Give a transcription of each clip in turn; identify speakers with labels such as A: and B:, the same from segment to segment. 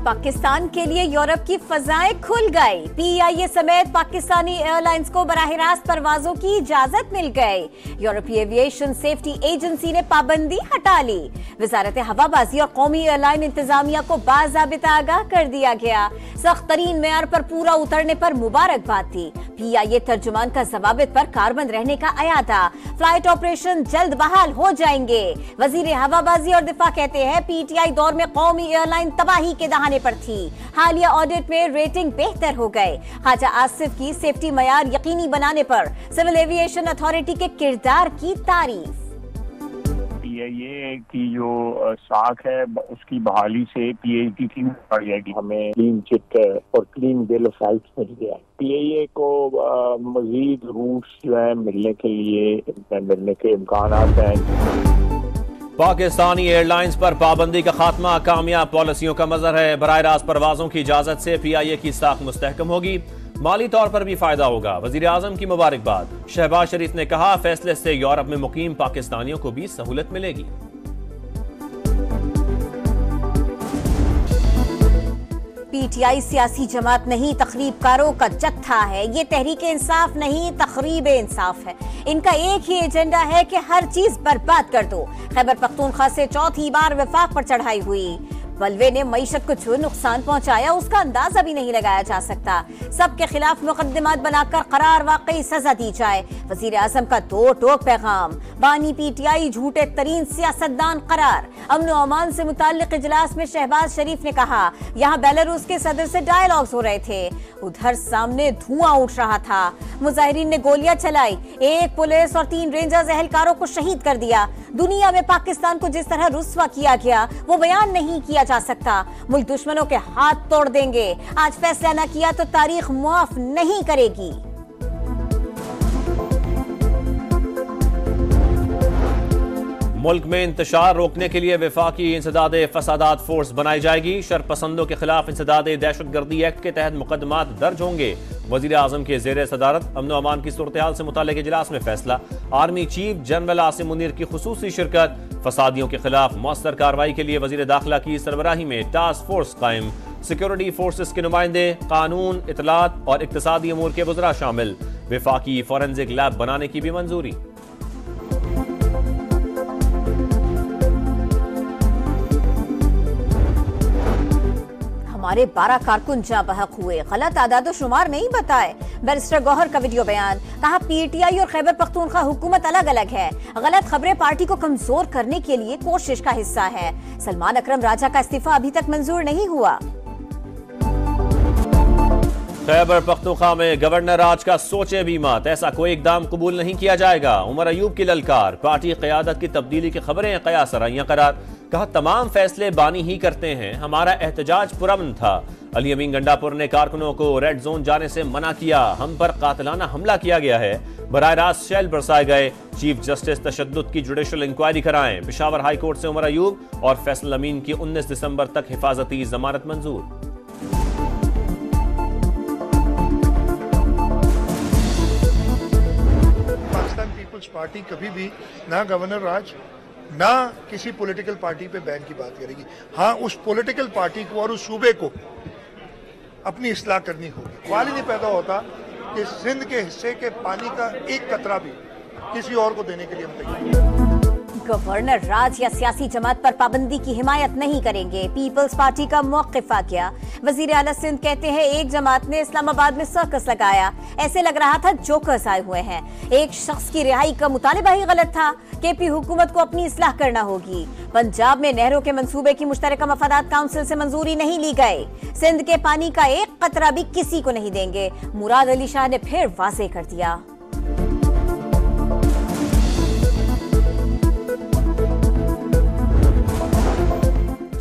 A: पाकिस्तान के लिए यूरोप की फजाएं खुल गई। पीआईए समेत पाकिस्तानी एयरलाइंस को बराह रास्त परवाजों की इजाजत मिल गई। यूरोपीय एविएशन सेफ्टी एजेंसी ने पाबंदी हटा ली। वजारत हवाबाजी और कौमी एयरलाइन इंतजामिया को बाज़ाबिता आगाह कर दिया गया। सख्त तरीन मेयार पर पूरा उतरने पर मुबारकबाद थी। पीआईए तर्जुमान का जवाबित पर कारबंद रहने का अयादा। फ्लाइट ऑपरेशन जल्द बहाल हो जाएंगे। वजीर हवाबाजी और दिफा कहते हैं पीटीआई दौर में कौमी एयरलाइन तबाही के दहाने पर थी। हालिया ऑडिट में रेटिंग बेहतर हो गए। ख्वाजा आसिफ की सेफ्टी मयार यकीनी बनाने पर सिविल एविएशन अथॉरिटी के किरदार की तारीफ।
B: पीआईए की जो साख है उसकी बहाली से पीआईटी में बढ़ जाएगी। हमें क्लीन चिट और क्लीन बिल ऑफ हेल्थ मिल गया। पीआईए को मजीद रूट्स जो है मिलने के इम्कान हैं।
C: पाकिस्तानी एयरलाइंस पर पाबंदी का खात्मा कामयाब पॉलिसियों का मजहर है। बराह रास्त परवाजों की इजाजत से पीआईए की साख मुस्तहकम होगी। माली तौर पर भी फायदा होगा। वजीर आजम की मुबारकबाद। शहबाज शरीफ ने कहा फैसले से यूरोप में मुकीम पाकिस्तानियों को भी सहूलत मिलेगी।
A: पीटीआई सियासी जमात नहीं, तखरीबकारों का जत्था है। ये तहरीक इंसाफ नहीं, तखरीब इंसाफ है। इनका एक ही एजेंडा है कि हर चीज बर्बाद कर दो। खैबर पख्तूनख्वा से चौथी बार वफाक पर चढ़ाई हुई। बलवे ने मईशत को जो नुकसान पहुंचाया उसका अंदाजा भी नहीं लगाया जा सकता। सबके खिलाफ मुकदमात बनाकर करार वाकई सजा दी जाए। वजीर आजम का दो टोक पैगाम। बानी पीटीआई झूठे तरीन सियासतदान करार। अमन और अमान से मुताल्लिक इजलास में शहबाज शरीफ ने कहा यहाँ बेलारूस के सदर से डायलॉग्स हो रहे थे, उधर सामने धुआं उठ रहा था। मुजाहिरीन ने गोलियां चलाई। एक पुलिस और 3 रेंजर्स एहलकारों को शहीद कर दिया। दुनिया में पाकिस्तान को जिस तरह रुस्वा किया गया वो बयान नहीं किया जा सकता। मुल्क दुश्मनों के हाथ तोड़ देंगे। आज फैसला न किया तो तारीख माफ नहीं करेगी।
C: मुल्क में इंतशार रोकने के लिए वफाकी इंसदादे फसादात फोर्स बनाई जाएगी। शरपसंदों के खिलाफ इंसदादे दहशतगर्दी एक्ट के तहत मुकदमात दर्ज होंगे। वजीर आजम के जेर सदारत अमन अमान की सूरत हाल से मुताल्लिक इजलास में फैसला। Army chief general Asim Munir की खुसूसी शिरकत। फसादियों के खिलाफ मौसर कार्रवाई के लिए वजीर दाखिला की सरबराही में टास्क फोर्स कायम। सिक्योरिटी फोर्सेस के नुमाइंदे, कानून, इतलात और इक्तिसादी अमूर के वज़रा शामिल। वफाकी फॉरेंसिक लैब बनाने की भी मंजूरी।
A: हमारे 12 कारकुन जहां बहक हुए, गलत आदाद शुमार नहीं बताए। बैरिस्टर गौहर का वीडियो बयान। कहा पीटीआई और खैबर पख्तूनख्वा हुकूमत अलग अलग है। गलत खबरें पार्टी को कमजोर करने के लिए कोशिश का हिस्सा है। सलमान अकरम राजा का इस्तीफा अभी तक मंजूर नहीं हुआ।
C: खैबर पख्तूनख्वा में गवर्नर राज का सोचे भी मत, ऐसा कोई इकदाम कबूल नहीं किया जाएगा। उमर अयूब की ललकार। पार्टी क़यादत की तब्दीली की खबरें कयास सराइयां करार। कहा तमाम फैसले बानी ही करते हैं, हमारा एहतजाज पुरअमन था। अली अमीन गंडापुर ने कारकुनों को रेड जोन जाने से मना किया। हम पर कातिलाना हमला किया गया है। बराह रास्त शेल बरसाए गए। चीफ जस्टिस तशद्दुद की जुडिशल इंक्वायरी कराएं। पेशावर हाई कोर्ट से उमर अयूब और फैसल अमीन की 19 दिसंबर तक हिफाजती जमानत मंजूर।
D: पार्टी कभी भी ना गवर्नर राज ना किसी पॉलिटिकल पार्टी पे बैन की बात करेगी। हाँ, उस पॉलिटिकल पार्टी को और उस सूबे को अपनी इस्लाह करनी होगी। सवाल ही नहीं पैदा होता कि सिंध के हिस्से के पानी का एक कतरा भी किसी और को देने के लिए हम तैयार।
A: गवर्नर राज या सियासी जमात पर पाबंदी की हिमायत नहीं करेंगे। पीपल्स पार्टी का मौक़िफ़ आ गया। वजीर आला सिंध कहते हैं एक जमात ने इस्लामाबाद में सर्कस लगाया, ऐसे लग रहा था जोकर्स आए हुए हैं। एक शख्स की रिहाई का मुतालिबा ही गलत था। केपी हुकूमत को अपनी इस्लाह करना होगी। पंजाब में नहरों के मंसूबे की मुश्तरका मफादात काउंसिल से मंजूरी नहीं ली गई। सिंध के पानी का एक कतरा भी किसी को नहीं देंगे। मुराद अली शाह ने फिर वाज़ेह कर दिया।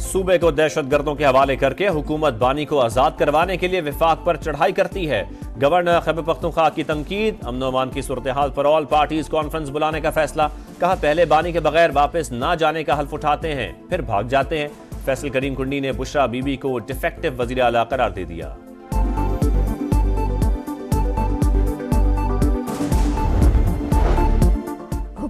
C: सूबे को दहशतगर्दों के हवाले करके हुकूमत बानी को आजाद करवाने के लिए विफाक पर चढ़ाई करती है। गवर्नर खैबर पख्तूनख्वा की तनकीद। अमन अमान की सूरत हाल पर ऑल पार्टीज कॉन्फ्रेंस बुलाने का फैसला। कहा पहले बानी के बगैर वापस ना जाने का हल्फ उठाते हैं, फिर भाग जाते हैं। फैसल करीम कुंडी ने बुशरा बीबी को डिफेक्टिव वजीर आला करार दे दिया।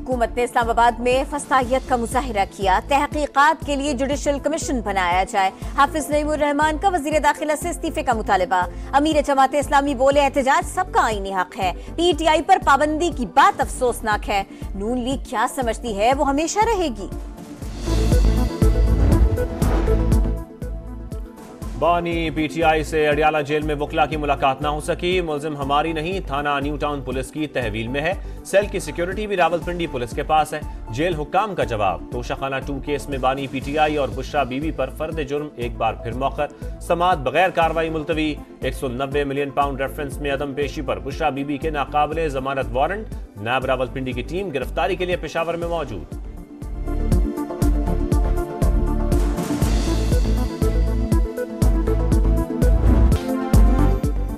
A: हुकूमत ने इस्लामाबाद में फस्ताहियत का मुजाहिरा किया। तहकीकात के लिए जुडिशल कमीशन बनाया जाए। हाफिज नईमुर रहमान का वजीर दाखिला से इस्तीफे का मुतालबा। अमीर जमात इस्लामी बोले एहतजाज सबका आईनी हक है। PTI पर पाबंदी की बात अफसोसनाक है। नून लीग क्या समझती है वो हमेशा रहेगी।
C: बानी PTI से अडियाला जेल में वकला की मुलाकात ना हो सकी। मुलजिम हमारी नहीं, थाना न्यू टाउन पुलिस की तहवील में है। सेल की सिक्योरिटी भी रावलपिंडी पुलिस के पास है। जेल हुक्काम का जवाब। तोशाखाना 2 केस में बानी PTI और बुशरा बीबी पर फर्द जुर्म एक बार फिर मौखर। समाअत बगैर कार्रवाई मुलतवी। 190 मिलियन पाउंड रेफरेंस में अदम पेशी पर बुशरा बीबी के नाकाबिले जमानत वारंट। नायब रावलपिंडी की टीम गिरफ्तारी के लिए पेशावर में मौजूद।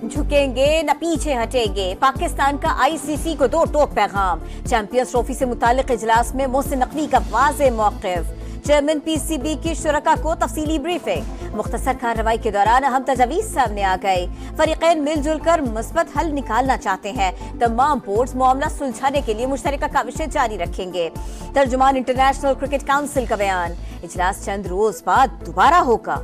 A: झुकेंगे न पीछे हटेंगे। पाकिस्तान का ICC को 2 टोक पैगाम। चैंपियंस ट्रॉफी से मुतालिक इजलास में मोहसिन नकवी का वाज़ेह मौक़िफ़। चेयरमैन PCB की शुरका को तफसीली ब्रीफिंग। मुख्तसर कार्रवाई के दौरान अहम तजावीज़ सामने आ गए। फरीक़ैन मिलजुल कर मुस्बत हल निकालना चाहते हैं। तमाम बोर्ड्स मामला सुलझाने के लिए मुश्तरका काविशें जारी रखेंगे। तर्जुमान इंटरनेशनल क्रिकेट काउंसिल का बयान। इजलास चंद रोज बाद दोबारा होगा।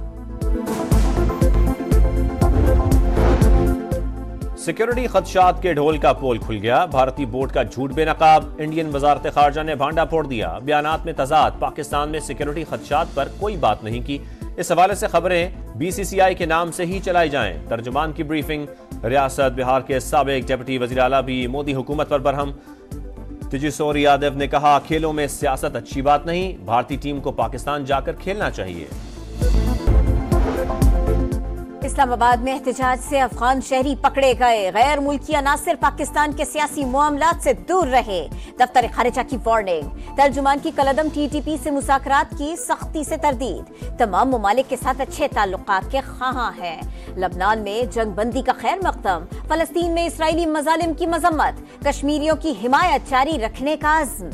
C: सिक्योरिटी खदशात के ढोल का पोल खुल गया। भारतीय बोर्ड का झूठ बेनकाब। इंडियन वजारत खारजा ने भांडा फोड़ दिया। बयानात में तजाद। पाकिस्तान में सिक्योरिटी खदशात पर कोई बात नहीं की। इस हवाले से खबरें BCCI के नाम से ही चलाई जाएं। तर्जुमान की ब्रीफिंग। रियासत बिहार के साबिक डिप्टी वजीर आला भी मोदी हुकूमत पर बरहम। तेजस्वी यादव ने कहा खेलों में सियासत अच्छी बात नहीं, भारतीय टीम को पाकिस्तान जाकर खेलना चाहिए।
A: इस्लामाबाद में एहतजाज से अफगान शहरी पकड़े गए। गैर मुल्की अनासिर पाकिस्तान के सियासी मामलात से दूर रहे। दफ्तर खारिजा की वार्निंग। तर्जुमान की कलदम TTP से मुज़ाकरात की सख्ती से तरदीद। तमाम ममालिक के साथ अच्छे ताल्लुकात के ख़्वाहां हैं। लबनान में जंग बंदी का खैर मकदम। फलस्तीन में इसराइली मजालिम की मजम्मत। कश्मीरियों की हिमायत जारी रखने का अज़्म।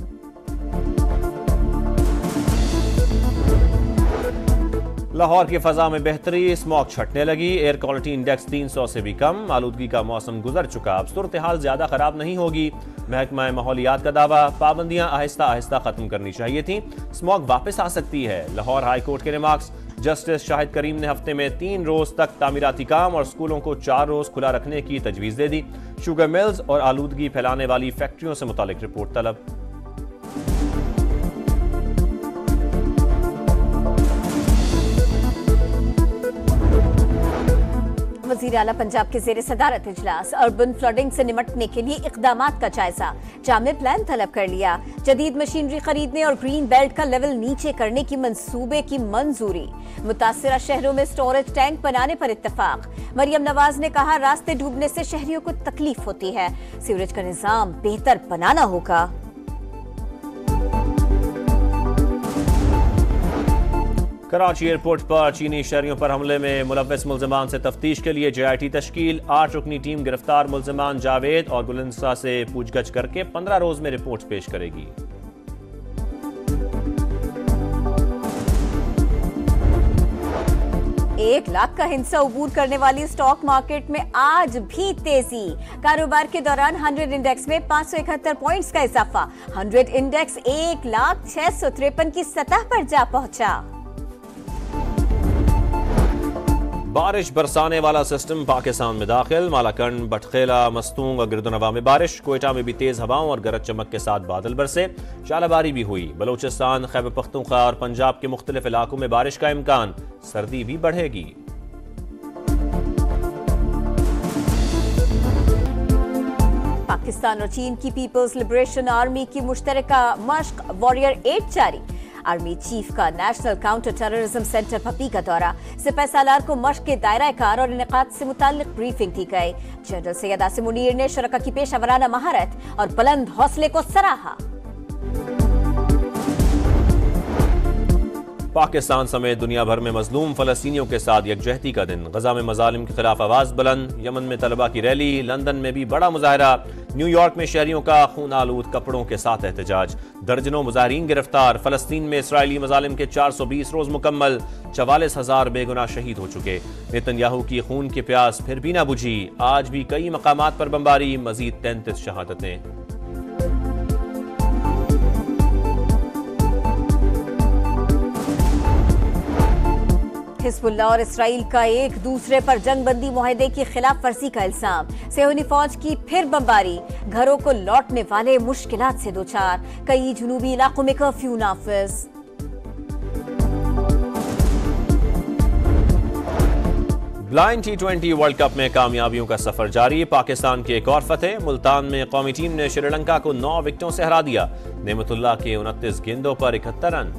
C: लाहौर की फजा में बेहतरी। स्मॉग छटने लगी। एयर क्वालिटी इंडेक्स 300 से भी कम। आलूदगी का मौसम गुजर चुका। अब सूरत हाल ज्यादा खराब नहीं होगी। महकमा माहौलियात का दावा। पाबंदियां आहिस्ता आहिस्ता खत्म करनी चाहिए थी। स्मॉग वापस आ सकती है। लाहौर हाई कोर्ट के रिमार्क्स। जस्टिस शाहिद करीम ने हफ्ते में 3 रोज तक तामीराती काम और स्कूलों को 4 रोज खुला रखने की तजवीज दे दी। शुगर मिल्स और आलूदगी फैलाने वाली फैक्ट्रियों से मुतालिक रिपोर्ट तलब।
A: वज़ीर आला पंजाब के ज़ेरे सदारत इजलास। अर्बन फ्लडिंग से निपटने के लिए इक़दामात का जायजा। जामे प्लान तलब कर लिया। जदीद मशीनरी खरीदने और ग्रीन बेल्ट का लेवल नीचे करने की मंसूबे की मंजूरी। मुतासिरा शहरों में स्टोरेज टैंक बनाने पर इत्तफाक। मरियम नवाज ने कहा रास्ते डूबने से शहरियों को तकलीफ होती है। सीवरेज का निजाम बेहतर बनाना होगा।
C: कराची एयरपोर्ट पर चीनी शहरियों पर हमले में मुलव्वस मुल्जिमान से तफ्तीश के लिए JIT तश्कील। 8 रुकनी टीम गिरफ्तार मुल्जिमान जावेद और गुलनसा से पूछगछ करके 15 रोज में रिपोर्ट पेश करेगी।
A: एक लाख का हिस्सा अबूर करने वाली स्टॉक मार्केट में आज भी तेजी। कारोबार के दौरान 100 इंडेक्स में 571 पॉइंट्स का इजाफा। 100 इंडेक्स 1,653,000 की सतह पर जा पहुंचा।
C: बारिश बरसाने वाला सिस्टम पाकिस्तान में दाखिल। मालाकंड, बटखेला, मस्तूंग और गिरदुनवा में बारिश। कोयटा में भी तेज हवाओं और गरज चमक के साथ बादल बरसे। शालाबारी भी हुई। बलूचिस्तान, खैबर पख्तूनख्वा और पंजाब के मुख्तलिफ इलाकों में बारिश का इम्कान। सर्दी भी बढ़ेगी।
A: पाकिस्तान और चीन की पीपल्स लिबरेशन आर्मी की मुश्तरका मश्क वॉरियर 8 जारी। आर्मी चीफ का national counter terrorism centre puppy का दौरा। सिपह सालार को मश्क के दायरा कार और इनेकात से मुताल्लिक ब्रीफिंग दी गई। जनरल सैयद आसिम मुनीर ने शुरका की पेशावराना महारत और बुलंद हौसले को सराहा।
C: पाकिस्तान समेत दुनिया भर में मजलूम फलस्तीनियों के साथ यकजहती का दिन। गजा में मजालिम के खिलाफ आवाज बुलंद। यमन में तलबा की रैली। लंदन में भी बड़ा मुजाहरा। न्यूयॉर्क में शहरियों का खून आलूद कपड़ों के साथ एहतजाज। दर्जनों मुजाहिरीन गिरफ्तार। फलस्तीन में इसराइली मजालिम के 420 रोज मुकम्मल। 44,000 बेगुनाह शहीद हो चुके। नेतन्याहू की खून की प्यास फिर भी ना बुझी। आज भी कई मकामात पर बमबारी। मजीद 33 शहादतें।
A: हिजबुल्लाह और इसराइल का एक दूसरे पर जंगबंदी मुआहदे की खिलाफ वर्जी का इल्जाम। सेहूनी फौज की फिर बमबारी, घरों को लौटने वाले मुश्किलात से दो चार। कई जुनूबी इलाकों में कर्फ्यू नाफिज।
C: ब्लाइंड T20 वर्ल्ड कप में कामयाबियों का सफर जारी। पाकिस्तान की एक और फतेह। मुल्तान में कौमी टीम ने श्रीलंका को 9 विकेटों से हरा दिया। नेमतुल्लाह के 29 गेंदों पर 71 रन।